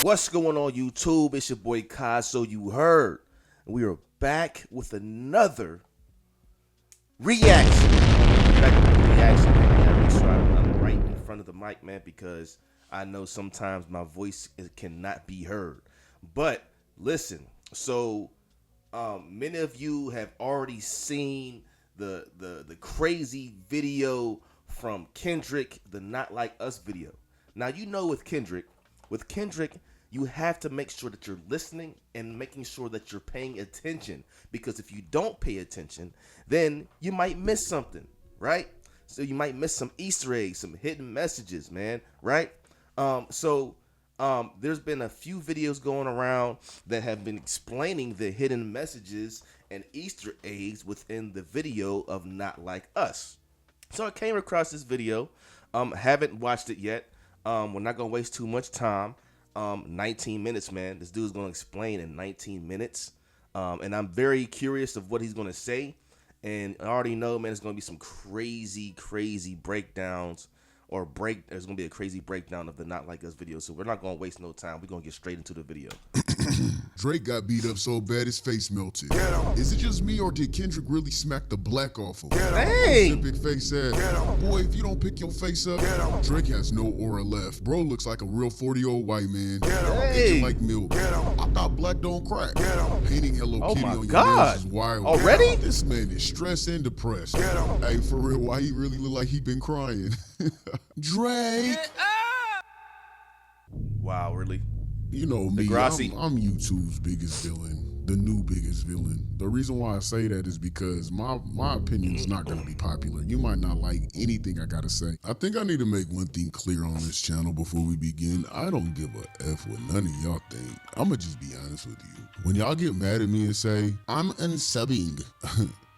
What's going on, YouTube? It's your boy Kai. So you heard, we are back with another reaction. Back with the reaction. I gotta make sure I'm right in front of the mic, man, because I know sometimes my voice cannot be heard. But listen, so many of you have already seen the crazy video from Kendrick, the Not Like Us video. Now, you know, with Kendrick, you have to make sure that you're listening and making sure that you're paying attention, because if you don't pay attention, then you might miss something, right? So you might miss some Easter eggs, some hidden messages, man, right? There's been a few videos going around that have been explaining the hidden messages and Easter eggs within the video of Not Like Us. So I came across this video, haven't watched it yet. We're not gonna waste too much time. 19 minutes, man. This dude's gonna explain in 19 minutes. And I'm very curious of what he's gonna say. And I already know, man, it's gonna be some crazy breakdowns. There's gonna be a crazy breakdown of the Not Like Us video. So we're not gonna waste no time. We're gonna get straight into the video. Drake got beat up so bad his face melted. Is it just me, or did Kendrick really smack the black off him? Dang! Big face said, boy, if you don't pick your face up, Drake has no aura left. Bro looks like a real 40-year-old white man. Hey. Like milk. I thought black don't crack. Painting Hello Kitty on your nails is wild. Already? This man is stressed and depressed. Hey, for real, why he really look like he been crying? Drake! Wow, really? You know me, I'm YouTube's biggest villain, the new biggest villain. The reason why I say that is because my opinion is not going to be popular. You might not like anything I got to say. I think I need to make one thing clear on this channel before we begin. I don't give a F what none of y'all think. I'm going to just be honest with you. When y'all get mad at me and say, I'm unsubbing,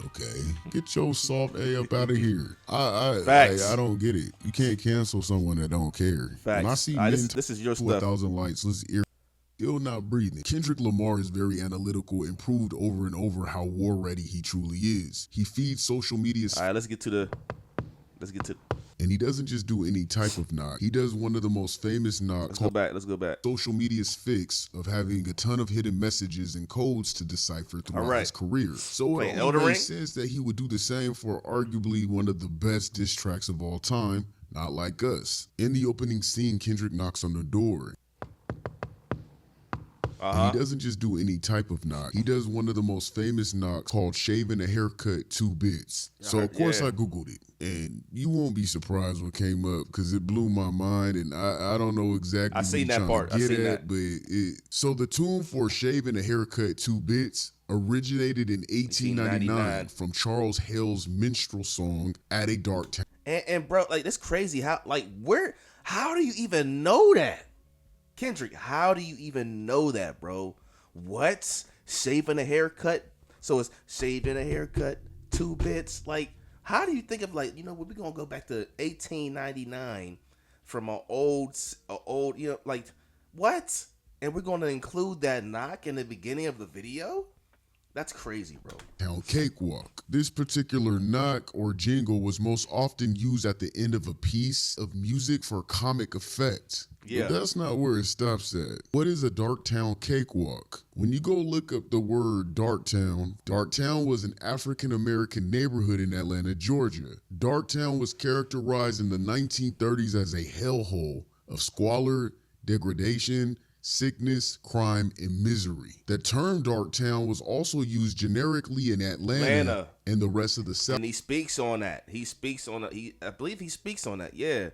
okay, get your soft A up out of here. I don't get it. You can't cancel someone that don't care. Facts. When I see this is your stuff. 1,000 lights, let's ill not breathing. Kendrick Lamar is very analytical and proved over and over how war ready he truly is. He feeds social media. All right, let's get to. And he doesn't just do any type of knock. He does one of the most famous knocks. Let's go back. Social media's fix of having a ton of hidden messages and codes to decipher throughout his career. So it only makes sense that he would do the same for arguably one of the best diss tracks of all time, Not Like Us. In the opening scene, Kendrick knocks on the door. And he doesn't just do any type of knock. He does one of the most famous knocks called shaving a haircut 2 bits. So of course I Googled it, and you won't be surprised what came up because it blew my mind, and I don't know exactly I seen that part. So the tune for shaving a haircut 2 bits originated in 1899 from Charles Hale's minstrel song At a Dark Town. And bro, like, that's crazy. How do you even know that? Kendrick, how do you even know that, bro? What? Shaving a haircut? So it's shaving a haircut 2 bits? Like, how do you think of, like, you know, we're going to go back to 1899 from an old, you know, like, what? And we're going to include that knock in the beginning of the video? That's crazy, bro. Town cakewalk. This particular knock or jingle was most often used at the end of a piece of music for comic effect. Yeah. But that's not where it stops at. What is a Darktown cakewalk? When you go look up the word Darktown was an African-American neighborhood in Atlanta, Georgia. Darktown was characterized in the 1930s as a hellhole of squalor, degradation, sickness, crime, and misery. The term Darktown was also used generically in Atlanta and the rest of the South. And he speaks on that. I believe he speaks on that. Yeah.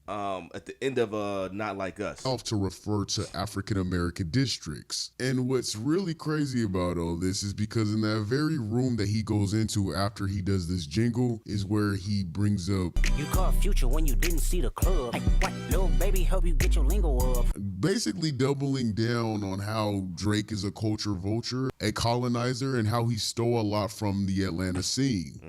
At the end of Not Like Us. To refer to African-American districts. And what's really crazy about all this is because in that very room that he goes into after he does this jingle is where he brings up, you call Future when you didn't see the club. Like, what, little baby, help you get your lingo up. Basically doubling down on how Drake is a culture vulture, a colonizer, and how he stole a lot from the Atlanta scene.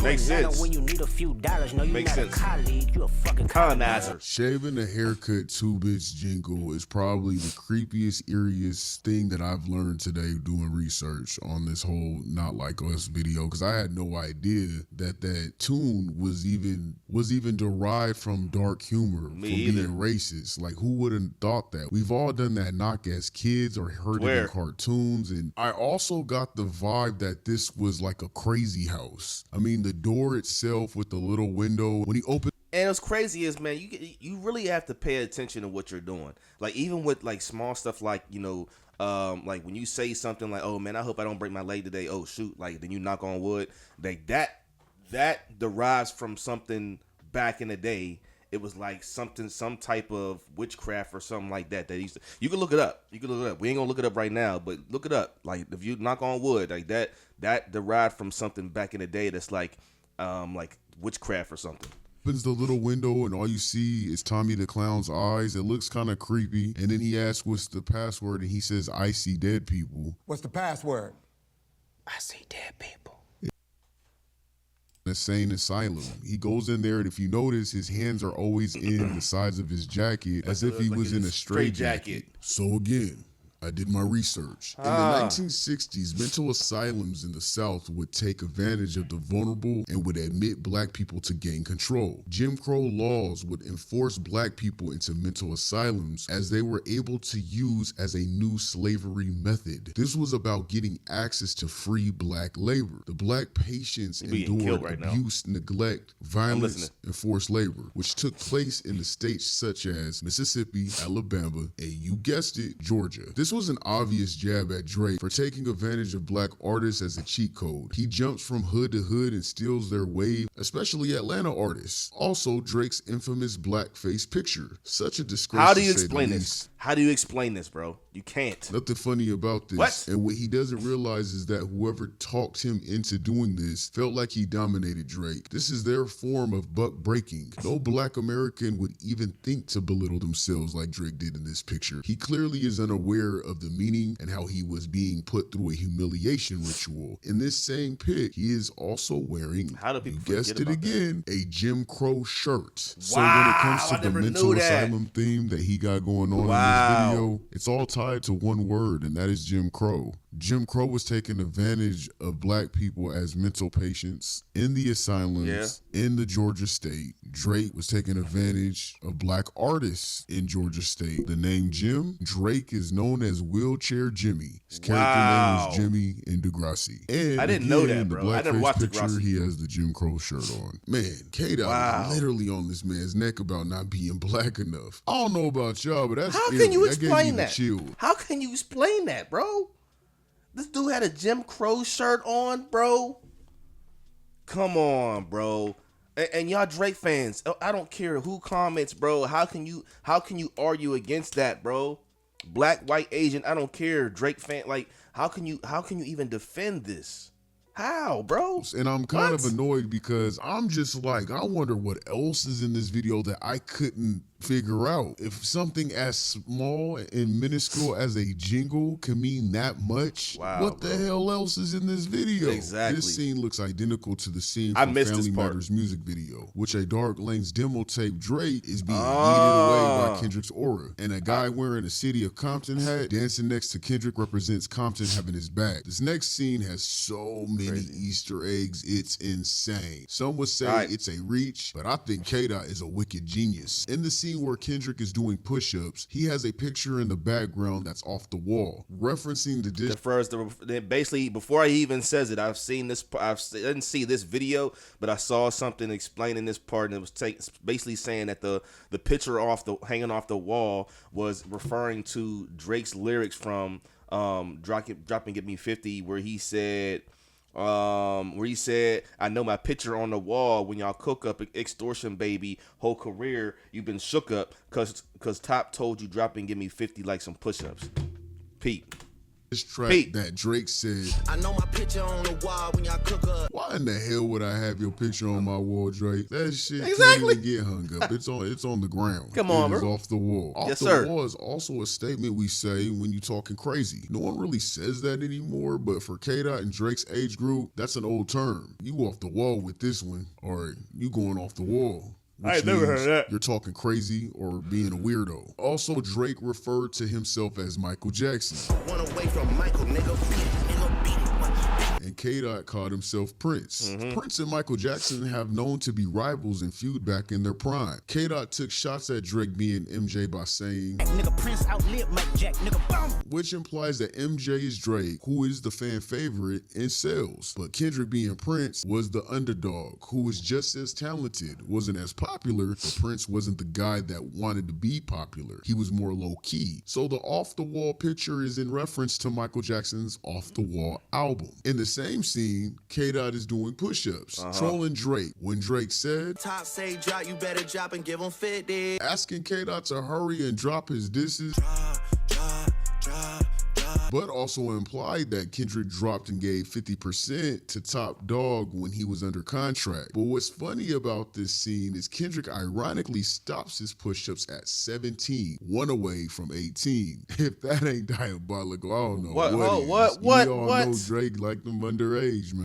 Makes sense. When you need a few dollars, no, you're Makes not sense. a colleague, you a fucking colonizer. womanizer. Shaving a haircut 2 bits jingle is probably the creepiest, eeriest thing that I've learned today doing research on this whole Not Like Us video, because I had no idea that tune was even derived from dark humor, from being racist. Like, who would have thought that? We've all done that knock as kids or heard it in cartoons, and I also got the vibe that this was like a crazy house. I mean, the door itself with the little window, when he opened. And what's crazy is, man, you really have to pay attention to what you're doing. Like, even with like small stuff, like, you know, like when you say something like, "Oh man, I hope I don't break my leg today." Oh shoot, like then you knock on wood. Like that derives from something back in the day. It was like some type of witchcraft or something like that. You can look it up. We ain't gonna look it up right now, but look it up. Like, if you knock on wood, like that derived from something back in the day that's like witchcraft or something. Opens the little window and all you see is Tommy the Clown's eyes. It looks kind of creepy. And then he asks, "What's the password?" And he says, "I see dead people." What's the password? I see dead people. Insane asylum. He goes in there, and if you notice, his hands are always in the sides of his jacket, as if he was in a straight jacket. So again, I did my research. In the 1960s, mental asylums in the South would take advantage of the vulnerable and would admit black people to gain control. Jim Crow laws would enforce black people into mental asylums as they were able to use as a new slavery method. This was about getting access to free black labor. The black patients endured abuse, neglect, violence, and forced labor, which took place in the states such as Mississippi, Alabama, and you guessed it, Georgia. This was an obvious jab at Drake for taking advantage of black artists as a cheat code. He jumps from hood to hood and steals their wave, especially Atlanta artists. Also, Drake's infamous blackface picture. Such a disgrace. How do you explain this? How do you explain this, bro? You can't. Nothing funny about this. What? And what he doesn't realize is that whoever talked him into doing this felt like he dominated Drake. This is their form of buck breaking. No black American would even think to belittle themselves like Drake did in this picture. He clearly is unaware of the meaning and how he was being put through a humiliation ritual. In this same pic, he is also wearing, you guessed it again, a Jim Crow shirt. So when it comes to the mental asylum theme that he got going on in this video, it's all tied to one word, and that is Jim Crow. Jim Crow was taking advantage of black people as mental patients in the asylums in the Georgia state. Drake was taking advantage of black artists in Georgia state. The name Jim, Drake is known as Wheelchair Jimmy. His character name was Jimmy in Degrassi. And I didn't know that, bro. I never watched Degrassi. He has the Jim Crow shirt on. Man, K-Dot is literally on this man's neck about not being black enough. I don't know about y'all, but that's How can you explain that? How can you explain that, bro? This dude had a Jim Crow shirt on, bro. Come on, bro. And y'all Drake fans, I don't care who comments, bro. How can you argue against that, bro? Black, white, Asian, I don't care. Drake fan, like, how can you even defend this? How, bro? And I'm kind of annoyed because I'm just like, I wonder what else is in this video that I couldn't figure out. If something as small and minuscule as a jingle can mean that much, what the hell else is in this video? Exactly. This scene looks identical to the scene from Family Matters music video, which a Dark Lane's demo tape Drake is being yeeted away by Kendrick's aura. And a guy wearing a City of Compton hat dancing next to Kendrick represents Compton having his back. This next scene has so many Easter eggs, it's insane. Some would say it's a reach, but I think K-Dot is a wicked genius. In the scene where Kendrick is doing push-ups, he has a picture in the background that's off the wall, referencing basically, before he even says it, I've seen this. I didn't see this video, but I saw something explaining this part, and it was basically saying that the picture hanging off the wall was referring to Drake's lyrics from "Drop and Get Me 50," where he said, I know my picture on the wall when y'all cook up extortion, baby. Whole career you've been shook up cause Top told you drop and give me 50 like some push-ups. Pete. This track that Drake said, I know my picture on the wall when y'all cook up. Why in the hell would I have your picture on my wall, Drake? That shit can't even get hung up. It's on the ground. Come on, bro. It's off the wall. Off the wall is also a statement we say when you talking crazy. No one really says that anymore, but for K-Dot and Drake's age group, that's an old term. You off the wall with this one, or you going off the wall which ain't never heard means that. you're talking crazy or being a weirdo. Also, Drake referred to himself as Michael Jackson. One away from Michael, nigga. Beat it, nigga. Beat it. And K-Dot called himself Prince. Prince and Michael Jackson have known to be rivals and feud back in their prime. K-Dot took shots at Drake being MJ by saying, Nigga Prince outlived Mike Jack, nigga boom. which implies that MJ is Drake, who is the fan favorite in sales. But Kendrick being Prince was the underdog, who was just as talented, wasn't as popular, but Prince wasn't the guy that wanted to be popular. He was more low-key. So the off-the-wall picture is in reference to Michael Jackson's Off-the-Wall album. In the same scene, K-Dot is doing push-ups, trolling Drake, when Drake said, Top say drop, you better drop and give him 50. asking K-Dot to hurry and drop his disses, Drop. but also implied that Kendrick dropped and gave 50% to Top Dog when he was under contract. But what's funny about this scene is Kendrick ironically stops his push-ups at 17, one away from 18. If that ain't diabolical, I don't know what is. We all know Drake like them underage, man.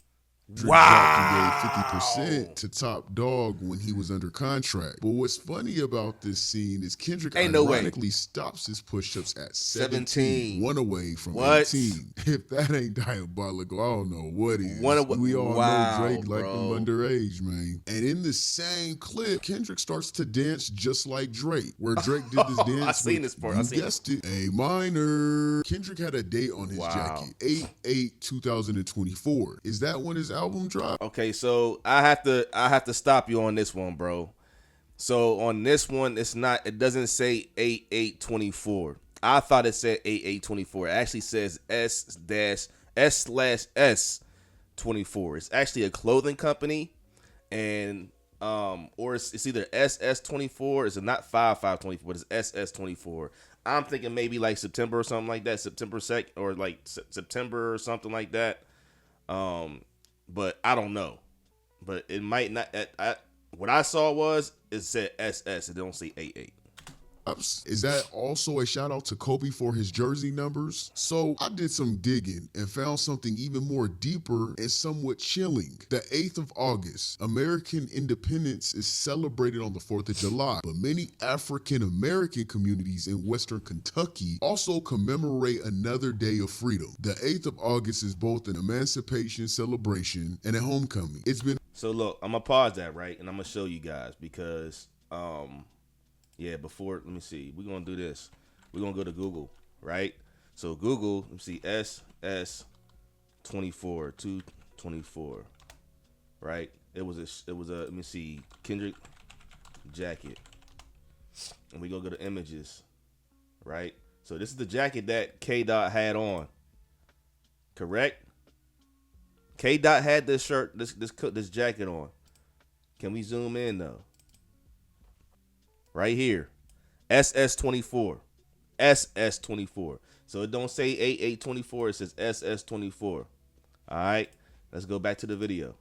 Drake dropped and gave 50% to Top Dog when he was under contract. But what's funny about this scene is Kendrick ironically stops his push-ups at 17, one away from 18. If that ain't diabolical, I don't know what is. We all know Drake like them underage, man. And in the same clip, Kendrick starts to dance just like Drake, where Drake did this dance. I seen this part. You guessed it, A minor. Kendrick had a date on his jacket, 8/8/2024. Is that when his album dropped? Okay, so I have to stop you on this one, bro. So on this one, it doesn't say 8/8/24. I thought it said 8/8/24. It actually says S/S/S24. It's actually a clothing company, and or it's either SS24. It's not 5/5/24, but it's SS24. I'm thinking maybe like September or something like that, September 2nd, or like September or something like that. But I don't know. But it might not. What I saw was it said SS. It don't say 88. Is that also a shout out to Kobe for his jersey numbers? So I did some digging and found something even more deeper and somewhat chilling. The 8th of August, American independence is celebrated on the 4th of July, but many African American communities in Western Kentucky also commemorate another day of freedom. The 8th of August is both an emancipation celebration and a homecoming. So look, I'm gonna pause that, right, and I'm gonna show you guys because let me see. We're going to do this. We're going to go to Google, right? So Google, let me see, SS24, 224, right? It was a, let me see, Kendrick jacket. And we go to images, right? So this is the jacket that K-Dot had on, correct? K-Dot had this shirt, this jacket on. Can we zoom in though? Right here, SS24, SS24. So it don't say 8824, it says SS24. All right, let's go back to the video.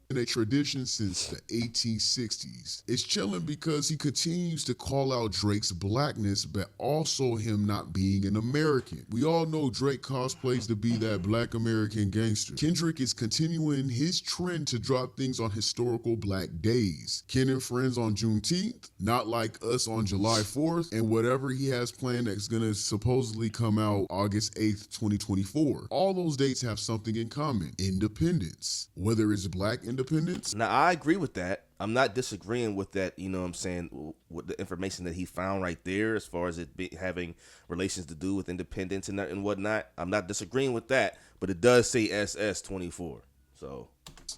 In a tradition since the 1860s. It's chilling because he continues to call out Drake's blackness, but also him not being an American. We all know Drake cosplays to be that black American gangster. Kendrick is continuing his trend to drop things on historical black days. Ken and Friends on Juneteenth, Not Like Us on July 4th, and whatever he has planned that's gonna supposedly come out August 8th, 2024. All those dates have something in common: independence. Whether it's black independence. Now, I agree with that. I'm not disagreeing with that, you know what I'm saying, with the information that he found right there as far as it having relations to do with independence and whatnot. I'm not disagreeing with that, but it does say SS24. So,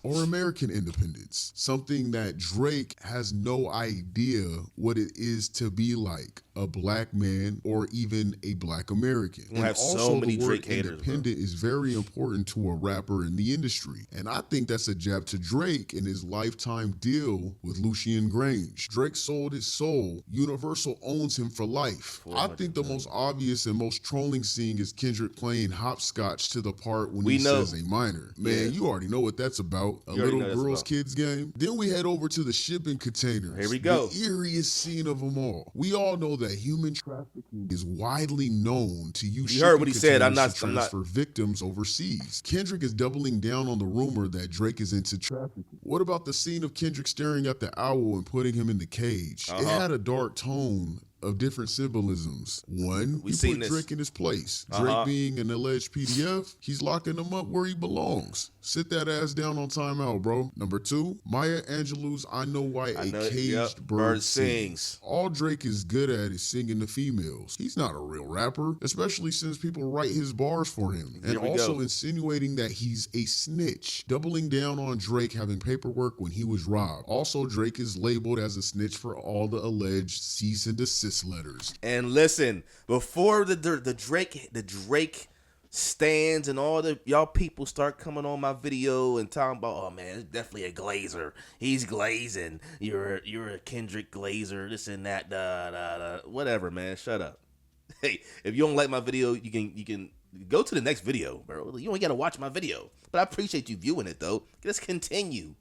or American independence, something that Drake has no idea what it is to be like a black man or even a black American. We have so many Drake haters. Independent is very important to a rapper in the industry, and I think that's a jab to Drake in his lifetime deal with Lucian Grange. Drake sold his soul. Universal owns him for life. I think the most obvious and most trolling scene is Kendrick playing hopscotch to the part when he says a minor. Man, you already know what that that's about. A You already little know that's girls about. kids game. Then we head over to the shipping containers. Here we go. The eeriest scene of them all. We all know that human trafficking is widely known to use You heard what he said. I'm not I'm transfer victims overseas. Kendrick is doubling down on the rumor that Drake is into trafficking. What about the scene of Kendrick staring at the owl and putting him in the cage? It had a dark tone of different symbolisms. One, We he seen put this. Drake in his place. Drake being an alleged PDF, he's locking him up where he belongs. Sit that ass down on timeout, bro. Number two, Maya Angelou's I Know Why a Caged Bird Sings. All Drake is good at is singing to females. He's not a real rapper, especially since people write his bars for him. And also insinuating that he's a snitch, doubling down on Drake having paperwork when he was robbed. Also, Drake is labeled as a snitch for all the alleged cease and desist letters. And listen, before the Drake stands and all the y'all people start coming on my video and talking about, oh man, it's definitely a glazer. He's glazing. You're a Kendrick glazer. This and that. Whatever, man. Shut up. Hey, if you don't like my video, you can go to the next video, bro. You don't gotta watch my video. But I appreciate you viewing it though. Let's continue.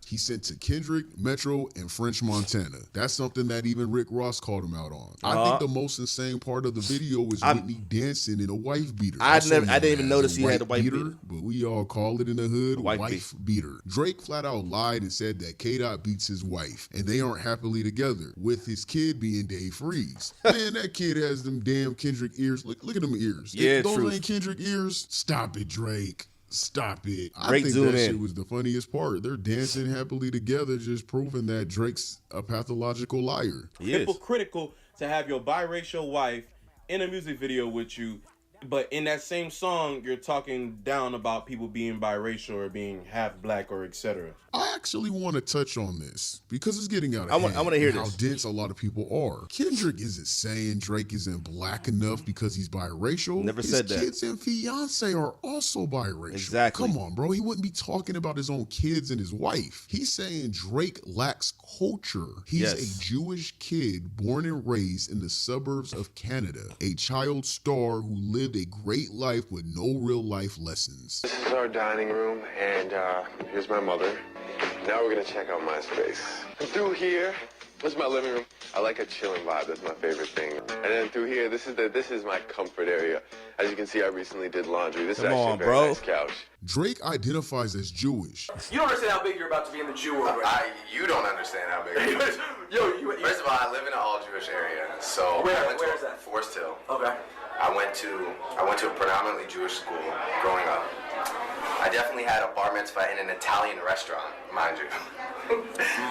He sent to Kendrick, Metro, and French Montana. That's something that even Rick Ross called him out on. I think the most insane part of the video was Whitney dancing in a wife beater. I didn't even notice he had a wife beater. But we all call it in the hood wife beater. Drake flat out lied and said that K-Dot beats his wife, and they aren't happily together, with his kid being Dave Freeze. Man, that kid has them damn Kendrick ears. Look at them ears. Yeah, those ain't Kendrick ears. Stop it, Drake. Stop it. I Drake think zoom that in. shit was the funniest part. They're dancing happily together, just proving that Drake's a pathological liar. Hypocritical to have your biracial wife in a music video with you, but in that same song, you're talking down about people being biracial or being half black or etc. I actually want to touch on this because it's getting out of hand. I want to hear how this. dense a lot of people are. Kendrick isn't saying Drake isn't black enough because he's biracial. Never said that. His kids and fiance are also biracial. Exactly. Come on, bro. He wouldn't be talking about his own kids and his wife. He's saying Drake lacks culture. He's a Jewish kid born and raised in the suburbs of Canada, a child star who lived a great life with no real life lessons. This is our dining room, and here's my mother. Now we're gonna check out my space. And through here, this is my living room. I like a chilling vibe. That's my favorite thing. And then through here, this is my comfort area. As you can see, I recently did laundry. This is actually a very nice couch. Drake identifies as Jewish. You don't understand how big you're about to be in the Jew world. You don't understand how big it is. First of all, I live in an all-Jewish area. So Where is that? Forest Hill. Okay. I went to a predominantly Jewish school growing up. I definitely had a bar mitzvah in an Italian restaurant, mind you.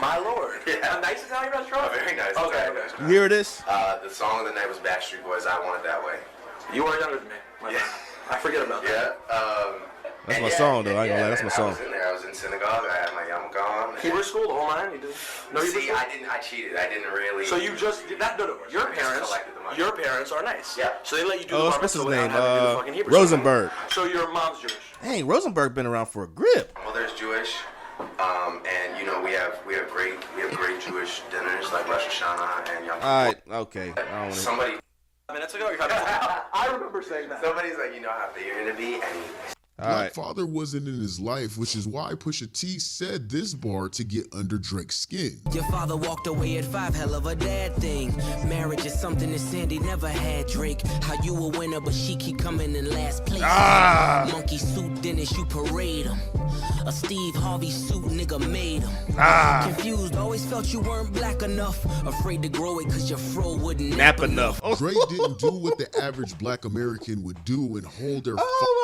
My lord. Yeah. A nice Italian restaurant? A very nice Okay. Italian You restaurant. hear this? The song of the night was Backstreet Boys, I Want It That Way. You are younger than me. Yeah. I forget about that. Yeah. That's my song, though. I ain't gonna lie, that's my song. I was in there. I was in synagogue. I had my yarmulke on. Hebrew school, the whole nine? You did? No, Hebrew See, school? I cheated. I didn't really. So you just did that? No. Your parents are nice. Yeah. So they let you do Oh, the bar what's his mitzvah without name? having to do the fucking Hebrew school. Rosenberg. So your mom's Jewish. Hey, Rosenberg been around for a grip. Well, there's Jewish, and you know we have great Jewish dinners like Rosh Hashanah and Yom Kippur. All right, okay. I don't wanna... Somebody, Minutes ago, you're I remember saying that. somebody's like, you know how big you're gonna be, and Black father wasn't in his life, which is why Pusha T said this bar to get under Drake's skin. Your father walked away at 5, hell of a dad thing. Marriage is something that Sandy never had, Drake. How you a winner, but she keep coming in last place. Monkey suit Dennis, you parade him. A Steve Harvey suit, nigga made him. Confused, always felt you weren't black enough. Afraid to grow it cause your fro wouldn't Nap enough. Drake didn't do what the average black American would do and hold their Oh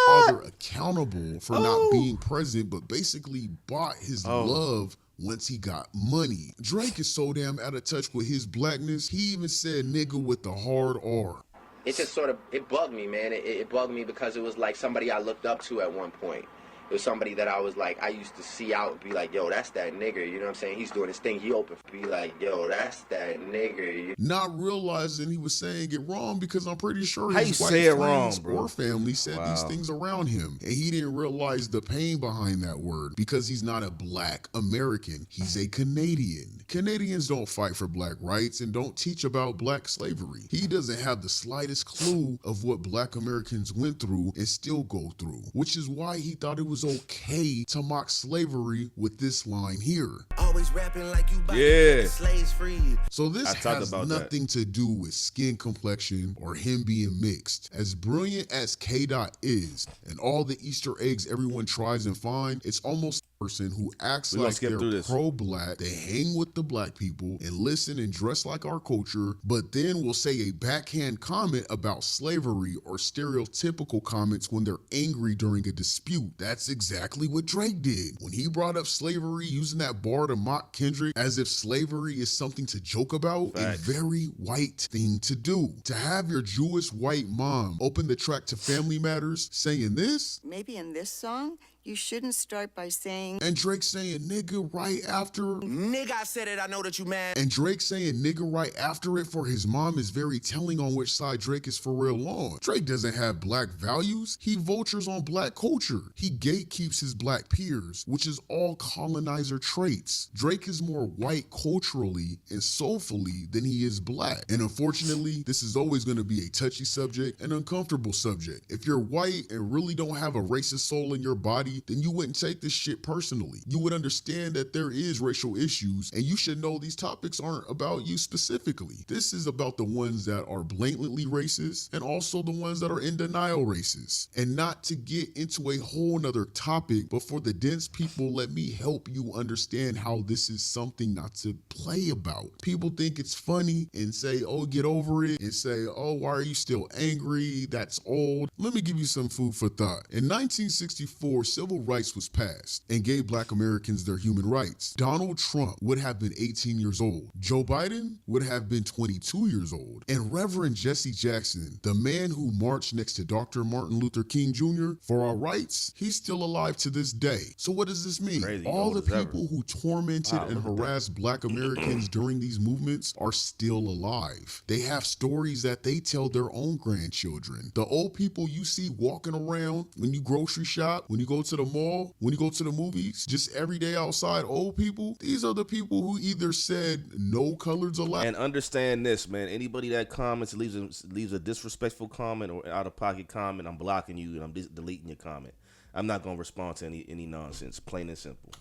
father accountable for not being present, but basically bought his love once he got money. Drake is so damn out of touch with his blackness, he even said nigga with the hard R. It just sort of, it bugged me, man. It bugged me because it was like somebody I looked up to at one point. It was somebody that I was like, I used to see out and be like, yo, that's that nigga, you know what I'm saying? He's doing his thing. He open, be like, yo, that's that nigga. Not realizing he was saying it wrong because I'm pretty sure How his you white say it friends wrong, bro? or family said these things around him. And he didn't realize the pain behind that word because he's not a black American. He's a Canadian. Canadians don't fight for black rights and don't teach about black slavery. He doesn't have the slightest clue of what black Americans went through and still go through, which is why he thought it was was okay to mock slavery with this line here. Always rapping like you slaves free. So this has about nothing to do with skin complexion or him being mixed. As brilliant as K. Dot is, and all the Easter eggs everyone tries and finds, it's almost a person who acts like they're pro-black, they hang with the black people and listen and dress like our culture, but then will say a backhand comment about slavery or stereotypical comments when they're angry during a dispute. That's exactly what Drake did. When he brought up slavery using that bar to mock Kendrick as if slavery is something to joke about, a very white thing to do. To have your Jewish white mom open the track to Family Matters saying this? Maybe in this song, you shouldn't start by saying, and Drake saying nigga right after. Nigga, I said it, I know that you mad. And Drake saying nigga right after it for his mom is very telling on which side Drake is for real on. Drake doesn't have black values. He vultures on black culture. He gatekeeps his black peers, which is all colonizer traits. Drake is more white culturally and soulfully than he is black. And unfortunately, this is always going to be a touchy subject, an uncomfortable subject. If you're white and really don't have a racist soul in your body, then you wouldn't take this shit personally. You would understand that there is racial issues, and you should know these topics aren't about you specifically. This is about the ones that are blatantly racist and also the ones that are in denial racist. And not to get into a whole nother topic, but for the dense people, let me help you understand how this is something not to play about. People think it's funny and say, oh, get over it, and say, oh, why are you still angry? That's old. Let me give you some food for thought. In 1964, civil rights was passed and gave black Americans their human rights. Donald Trump would have been 18 years old. Joe Biden would have been 22 years old. And Reverend Jesse Jackson, the man who marched next to Dr. Martin Luther King Jr. for our rights, he's still alive to this day. So what does this mean? Crazy. All the people who tormented and harassed black Americans during these movements are still alive. They have stories that they tell their own grandchildren. The old people you see walking around when you grocery shop, when you go to the mall, when you go to the movies, just every day outside, old people, these are the people who either said no colors allowed. And understand this, man, anybody that comments, leaves a disrespectful comment or out of pocket comment, I'm blocking you and I'm deleting your comment. I'm not going to respond to any nonsense, plain and simple.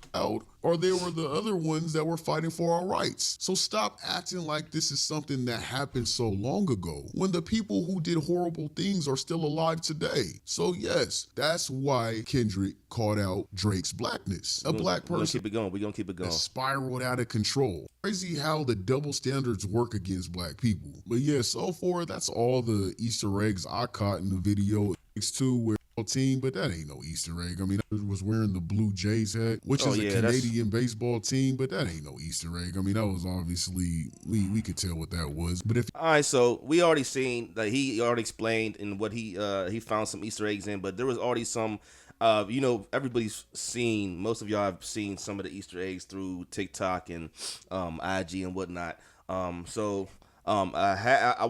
Or they were the other ones that were fighting for our rights. So stop acting like this is something that happened so long ago when the people who did horrible things are still alive today. So yes, that's why Kendrick called out Drake's blackness. A black person. We're going to keep it going. Spiraled out of control. Crazy how the double standards work against black people. But yeah, so far, that's all the Easter eggs I caught in the video. X2 where team, but that ain't no Easter egg. I mean, I was wearing the Blue Jays hat, which is a Canadian baseball team, but that ain't no Easter egg. I mean, that was obviously, we could tell what that was. But if all right, so we already seen that he already explained in what he found some Easter eggs in, but there was already some. Everybody's seen, most of y'all have seen some of the Easter eggs through TikTok and IG and whatnot. I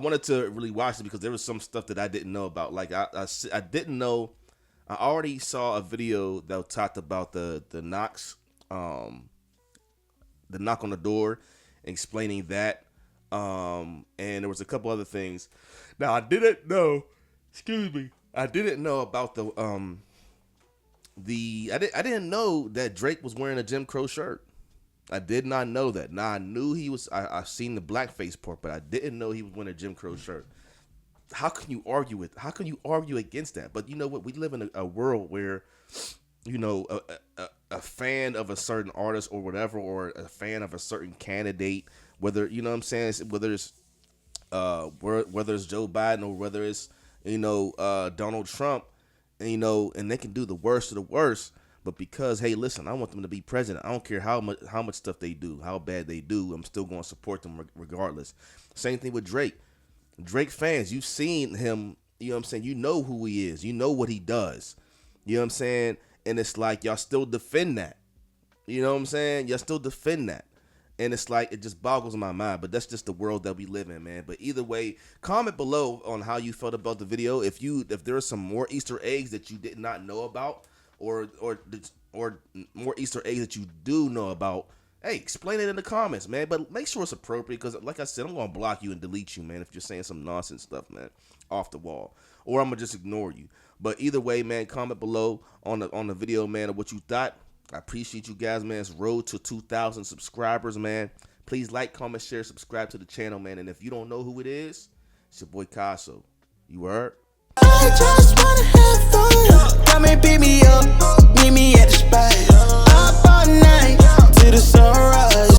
wanted to really watch it because there was some stuff that I didn't know about. Like I didn't know. I already saw a video that talked about the knocks, the knock on the door, explaining that. And there was a couple other things. Now I didn't know. Excuse me. I didn't know about I didn't know that Drake was wearing a Jim Crow shirt. I did not know that. Now I knew he was. I've seen the blackface part, but I didn't know he was wearing a Jim Crow shirt. How can you argue with? How can you argue against that? But you know what? We live in a world where, you know, a fan of a certain artist or whatever, or a fan of a certain candidate, whether you know what I'm saying, whether it's Joe Biden or whether it's Donald Trump, and and they can do the worst of the worst. But because, hey, listen, I want them to be president. I don't care how much stuff they do, how bad they do. I'm still going to support them regardless. Same thing with Drake. Drake fans, you've seen him, you know what I'm saying? You know who he is. You know what he does. You know what I'm saying? And it's like y'all still defend that. You know what I'm saying? Y'all still defend that. And it's like, it just boggles my mind. But that's just the world that we live in, man. But either way, comment below on how you felt about the video. If there are some more Easter eggs that you did not know about, or more Easter eggs that you do know about, hey, explain it in the comments, man. But make sure it's appropriate, because like I said, I'm gonna block you and delete you, man, if you're saying some nonsense stuff, man, off the wall, or I'm gonna just ignore you. But either way, man, comment below on the video, man, of what you thought. I appreciate you guys, man. It's road to 2,000 subscribers, man. Please like, comment, share, subscribe to the channel, man. And if you don't know who it is, it's your boy Casso. You heard? I just wanna have fun. Come and pick me up, meet me at the spot. Up all night till the sunrise.